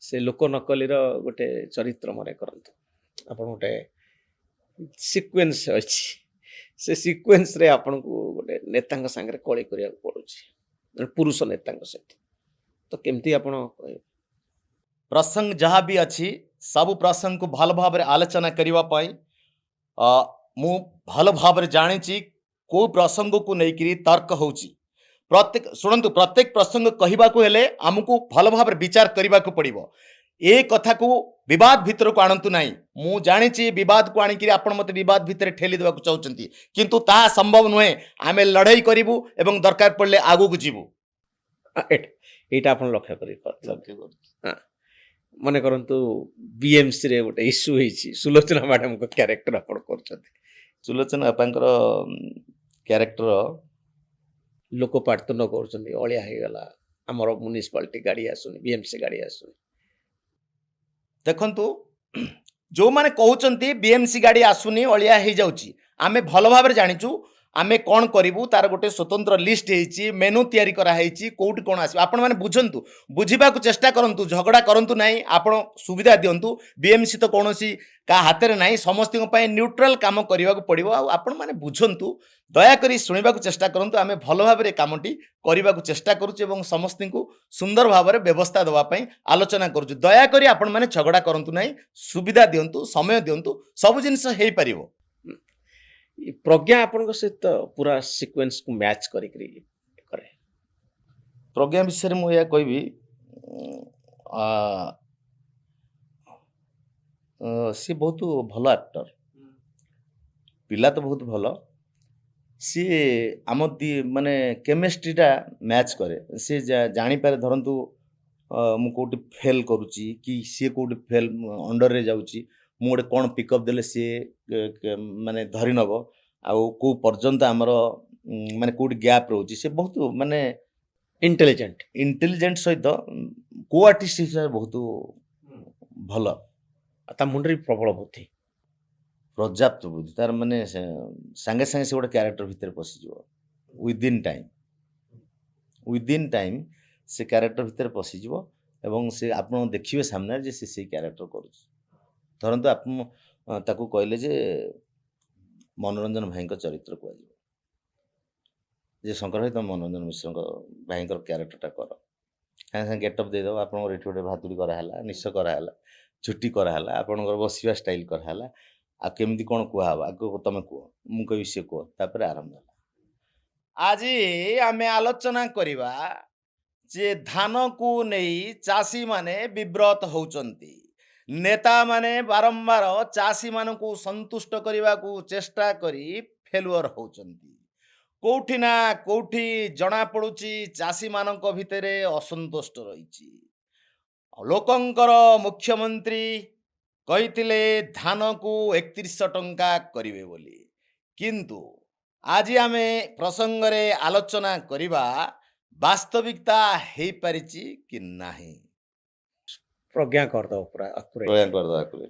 से लोक नकलीर गोटे चरित्र मने करंतु आपण गोटे सीक्वेंस अछि से सीक्वेंस रे आपण को गोटे नेता संगे कଳି करिया पड़ुछि पुरुष नेता सहित तो केमती आपण प्रसंग जहाँ भी अच्छी सब प्रसंग को भल भाव आलोचना करने मु भल भाव जानी को प्रसंग को लेकिन तर्क होची प्रत्येक शुणु प्रत्येक प्रसंग कहवाक हेले आमको भल भाव विचार करने को पड़ो ए कथा को विवाद भितर को आणतु ना मु जानी विवाद को आणिक आपण मत विवाद भितर ठेली देवा चाहते किंतु ता संभव नुहे आम लड़ाई करूँ एवं दरकार पड़े आगू को जीवु एटा आपण लक्ष्य कर मन करंतु बीएमसी रे गोटे इश्यू होईची सुलोचना मैडम को कैरेक्टर आपण करछथि सुलोचना अपांकर कैरेक्टर लोक पार्थ न करछथि अलिया हे गला हमर म्युनिसिपालिटी गाड़ी आसुनी बीएमसी गाड़ी आसुनी देखंतु जो माने कहउचंती बीएमसी गाड़ी आसुनी अलिया हे जाउची आमे भलो भाबरे जानिचु आमे कौन करूँ तार गोटे स्वतंत्र लिस्ट होती मेनू तैयारी कराई कौटी कौन आस आपण मैंने बुझंतु बुझा चेष्टा करूँ झगड़ा करूँ ना आपण सुविधा दिंतु बीएमसी तो कौन का हाथ में ना समस्त न्यूट्राल काम करने को पड़ो आपण मैंने बुझंतु दयाकोरी शुणा चेष्टा करूँ आम भल भाव कामटी करने को चेष्टा करुँ समस्त को सुंदर भाव में व्यवस्था देवाई आलोचना करुँ दयाकोरी आपण मैंने झगड़ा करूँ ना सुविधा दिंतु समय दिंतु सब जिनस हो पार प्रज्ञा आपण सहित पूरा सीक्वेंस को मैच करे प्रज्ञा विषय में यह कहबी सी बहुत भल एक्टर पिला तो बहुत भल सी आम माने केमिस्ट्रीटा मैच करे सी जानी पारे धरंतु मु कोटी फेल करुच्ची कि सी कोटी फेल अंडर रे जाउची मु गोटे कौन पिकअप देले सी माने धरी नब आउ को पर्यंत आमर माने कोटी गैप रोची से बहुत माने इंटेलिजेंट सहित को आर्टिस्ट हिसाब बहुत भल मुंडे प्रबल बुद्धि पर्याप्त बुद्धि तार माने सांगे सांगे से गोटे क्यारेक्टर भितर पशिज विदिन टाइम से क्यारेक्टर भितर पशिज एवं से आप देखिए सामने जे से क्यारेक्टर करुच्ची धरतु आप ताकू कहले जे मनोरंजन भाई चरित्र कह शंकर भाई तुम मनोरंजन मिश्र भाई क्यारेक्टरटा कर सागे सागे गेटअप देदेव आप गोटे भातुड़ी कराला निश कराला छुट्टी कराला आप बसवा स्टाइल कराला आ केमती कौन कहवा आगे तुम कह मु कह सी कह तापर आरंभ आज आम आलोचना करवा जे धान को नहीं चाषी माने विव्रत होउचंती नेता माने बारंबार चाषी मान को संतुष्ट करने को चेष्टा करी फेलुअर होउचंती कोठी ना कोठी जना पड़ुची चाषी मानक भितरे असंतुष्ट रही लोकंकर मुख्यमंत्री कहिथिले धान को 3100 टंका करिवे बोली किंतु आज आमे प्रसंग रे आलोचना करिबा वास्तविकता हे परिची कि नाही प्रज्ञा कर दो पूरा प्रज्ञा कर दो